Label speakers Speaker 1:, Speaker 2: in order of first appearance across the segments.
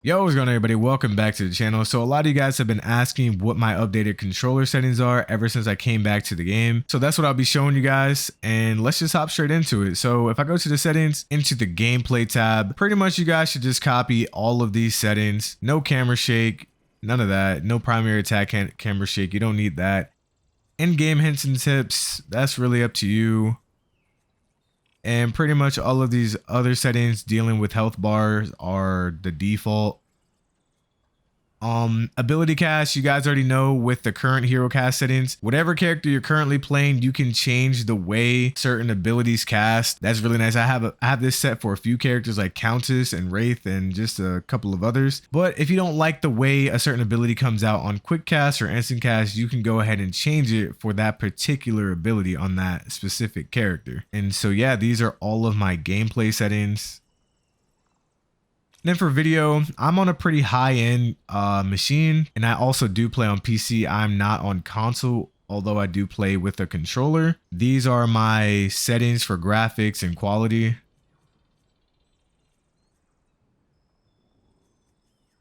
Speaker 1: Yo, what's going on, everybody? Welcome back to the channel. So a lot of you guys have been asking what my updated controller settings are ever since I came back to the game. So that's what I'll be showing you guys, and let's just hop straight into it. So if I go to the settings, into the gameplay tab, pretty much you guys should just copy all of these settings. No camera shake, none of that. No primary attack camera shake, you don't need that. In-game hints and tips, that's really up to you. And pretty much all of these other settings dealing with health bars are the default. Ability cast, you guys already know with the current hero cast settings, whatever character you're currently playing, you can change the way certain abilities cast. That's really nice. I have this set for a few characters like Countess and Wraith and just a couple of others. But if you don't like the way a certain ability comes out on quick cast or instant cast, you can go ahead and change it for that particular ability on that specific character. And so yeah, these are all of my gameplay settings. Then for video, I'm on a pretty high-end machine, and I also do play on PC. I'm not on console, although I do play with a controller. These are my settings for graphics and quality.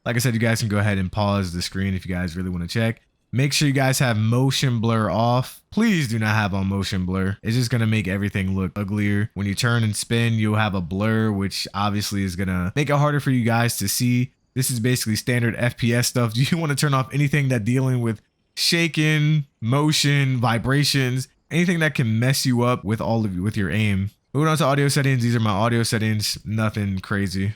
Speaker 1: Like I said, you guys can go ahead and pause the screen if you guys really want to check. Make sure you guys have motion blur off. Please do not have on motion blur. It's just going to make everything look uglier. When you turn and spin, you'll have a blur, which obviously is going to make it harder for you guys to see. This is basically standard FPS stuff. You want to turn off anything that dealing with shaking, motion, vibrations, anything that can mess you up with with your aim. Moving on to audio settings. These are my audio settings. Nothing crazy.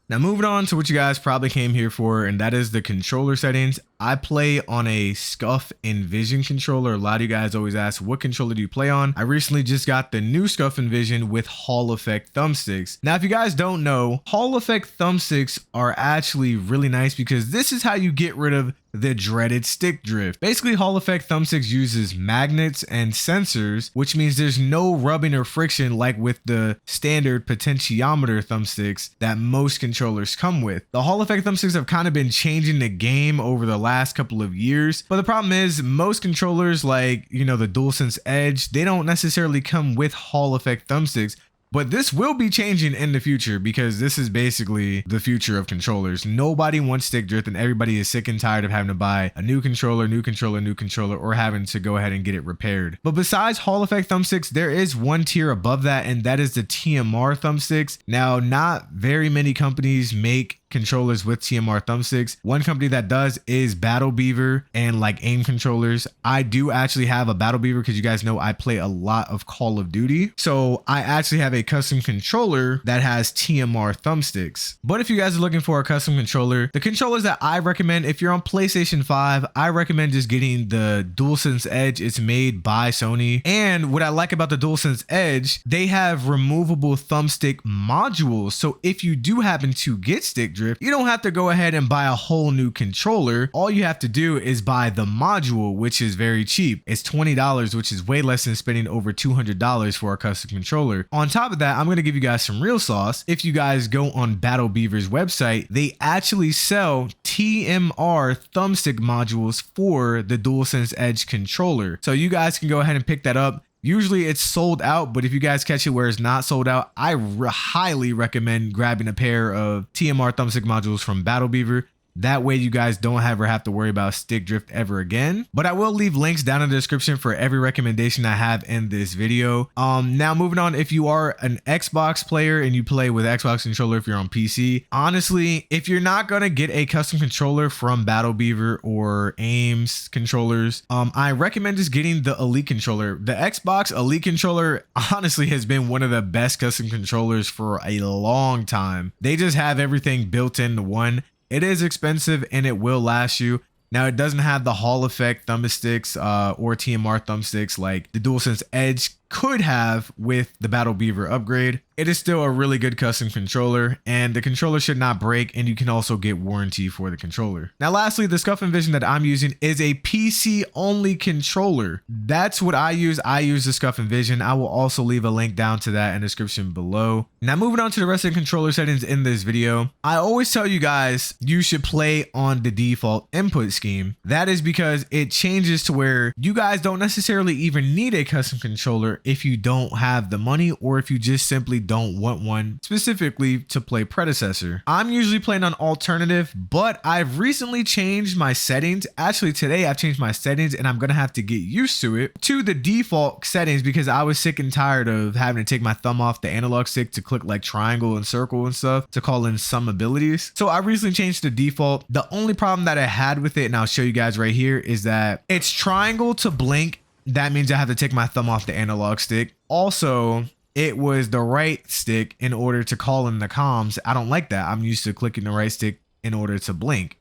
Speaker 1: Now moving on to what you guys probably came here for, and that is the controller settings. I play on a Scuff Envision controller. A lot of you guys always ask, what controller do you play on? I recently just got the new Scuff Envision with Hall Effect thumbsticks. Now, if you guys don't know, Hall Effect thumbsticks are actually really nice because this is how you get rid of the dreaded stick drift. Basically, Hall Effect thumbsticks uses magnets and sensors, which means there's no rubbing or friction like with the standard potentiometer thumbsticks that most controllers come with. The Hall Effect thumbsticks have kind of been changing the game over the last couple of years, but the problem is most controllers like, the DualSense Edge, they don't necessarily come with Hall Effect thumbsticks. But this will be changing in the future because this is basically the future of controllers. Nobody wants stick drift, and everybody is sick and tired of having to buy a new controller, or having to go ahead and get it repaired. But besides Hall Effect thumbsticks, there is one tier above that, and that is the TMR thumbsticks. Now, not very many companies make controllers with TMR thumbsticks. One company that does is Battle Beaver and like aim controllers. I do actually have a Battle Beaver because you guys know I play a lot of Call of Duty. So I actually have a custom controller that has TMR thumbsticks. But if you guys are looking for a custom controller, the controllers that I recommend, if you're on PlayStation 5, I recommend just getting the DualSense Edge. It's made by Sony. And what I like about the DualSense Edge, they have removable thumbstick modules. So if you do happen to get stick drift, you don't have to go ahead and buy a whole new controller. All you have to do is buy the module, which is very cheap. It's $20, which is way less than spending over $200 for a custom controller. On top of that, I'm going to give you guys some real sauce. If you guys go on Battle Beaver's website, they actually sell TMR thumbstick modules for the DualSense Edge controller. So you guys can go ahead and pick that up. Usually it's sold out, but if you guys catch it where it's not sold out, I highly recommend grabbing a pair of TMR thumbstick modules from Battle Beaver. That way you guys don't ever have to worry about stick drift ever again. But I will leave links down in the description for every recommendation I have in this video. Now moving on, if you are an Xbox player and you play with Xbox controller, if you're on PC, honestly, if you're not gonna get a custom controller from Battle Beaver or Ames controllers, I recommend just getting the Elite controller. The Xbox Elite controller honestly has been one of the best custom controllers for a long time. They just have everything built into one. It is expensive and it will last you. Now, it doesn't have the Hall Effect thumbsticks or TMR thumbsticks like the DualSense Edge could have with the Battle Beaver upgrade. It is still a really good custom controller, and the controller should not break, and you can also get warranty for the controller. Now lastly, the Scuff Envision that I'm using is a PC only controller. That's what I use. I use the Scuff Envision. I will also leave a link down to that in the description below. Now moving on to the rest of the controller settings in this video, I always tell you guys you should play on the default input scheme. That is because it changes to where you guys don't necessarily even need a custom controller if you don't have the money, or if you just simply don't want one specifically to play Predecessor. I'm usually playing on alternative, but I've recently changed my settings. Actually, today I've changed my settings and I'm gonna have to get used to it, to the default settings, because I was sick and tired of having to take my thumb off the analog stick to click like triangle and circle and stuff to call in some abilities. So I recently changed the default. The only problem that I had with it, and I'll show you guys right here, is that it's triangle to blink. That means I have to take my thumb off the analog stick. Also, it was the right stick in order to call in the comms. I don't like that. I'm used to clicking the right stick in order to blink.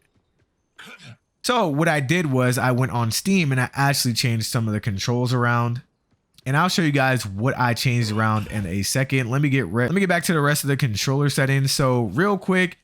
Speaker 1: So what I did was I went on Steam and I actually changed some of the controls around. And I'll show you guys what I changed around in a second. Let me get back to the rest of the controller settings. So real quick,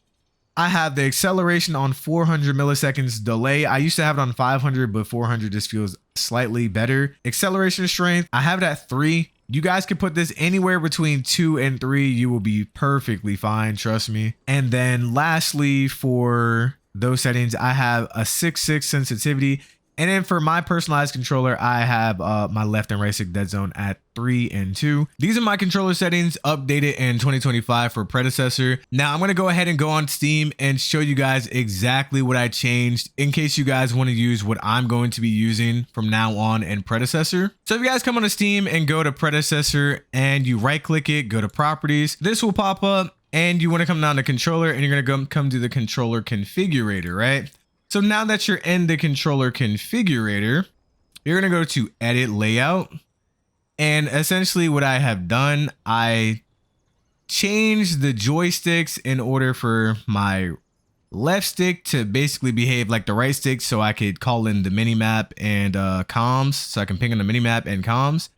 Speaker 1: I have the acceleration on 400 milliseconds delay. I used to have it on 500, but 400 just feels slightly better. Acceleration strength, I have it at 3. You guys can put this anywhere between 2 and 3. You will be perfectly fine, trust me. And then lastly, for those settings, I have a 6.6 sensitivity. And then for my personalized controller, I have my left and right stick dead zone at 3 and 2. These are my controller settings updated in 2025 for Predecessor. Now I'm going to go ahead and go on Steam and show you guys exactly what I changed in case you guys want to use what I'm going to be using from now on in Predecessor. So if you guys come on to Steam and go to Predecessor and you right click it, go to properties, this will pop up and you want to come down to controller and you're going to come to the controller configurator, right? So now that you're in the controller configurator, you're going to go to edit layout. And essentially what I have done, I changed the joysticks in order for my left stick to basically behave like the right stick. So I could call in the minimap and comms. So I can ping on the minimap and comms.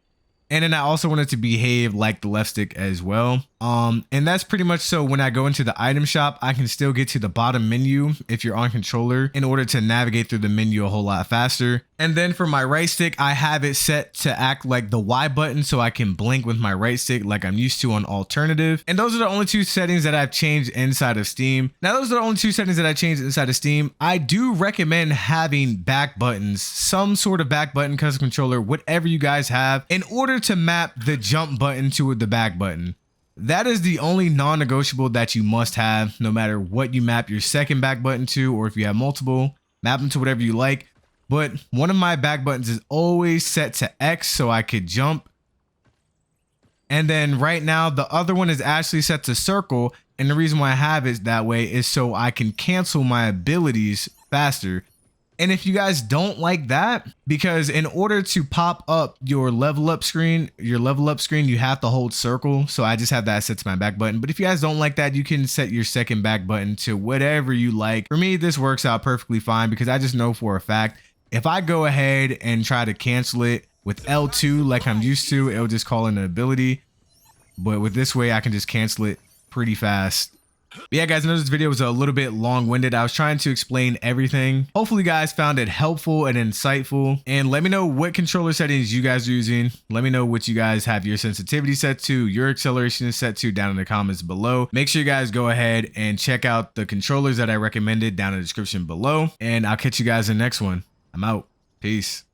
Speaker 1: And then I also want it to behave like the left stick as well. And that's pretty much so when I go into the item shop, I can still get to the bottom menu if you're on controller in order to navigate through the menu a whole lot faster. And then for my right stick, I have it set to act like the Y button so I can blink with my right stick like I'm used to on alternative. And those are the only two settings that I've changed inside of Steam. Now, those are the only two settings that I changed inside of Steam. I do recommend having back buttons, some sort of back button custom controller, whatever you guys have, in order to map the jump button to the back button. That is the only non-negotiable that you must have, no matter what you map your second back button to, or if you have multiple, map them to whatever you like. But one of my back buttons is always set to X so I could jump. And then right now, the other one is actually set to circle. And the reason why I have it that way is so I can cancel my abilities faster. And if you guys don't like that, because in order to pop up your level up screen, you have to hold circle. So I just have that set to my back button. But if you guys don't like that, you can set your second back button to whatever you like. For me, this works out perfectly fine because I just know for a fact, if I go ahead and try to cancel it with L2 like I'm used to, it'll just call in an ability. But with this way, I can just cancel it pretty fast. But yeah, guys, I know this video was a little bit long-winded. I was trying to explain everything. Hopefully you guys found it helpful and insightful. And let me know what controller settings you guys are using. Let me know what you guys have your sensitivity set to, your acceleration is set to, down in the comments below. Make sure you guys go ahead and check out the controllers that I recommended down in the description below. And I'll catch you guys in the next one. I'm out. Peace.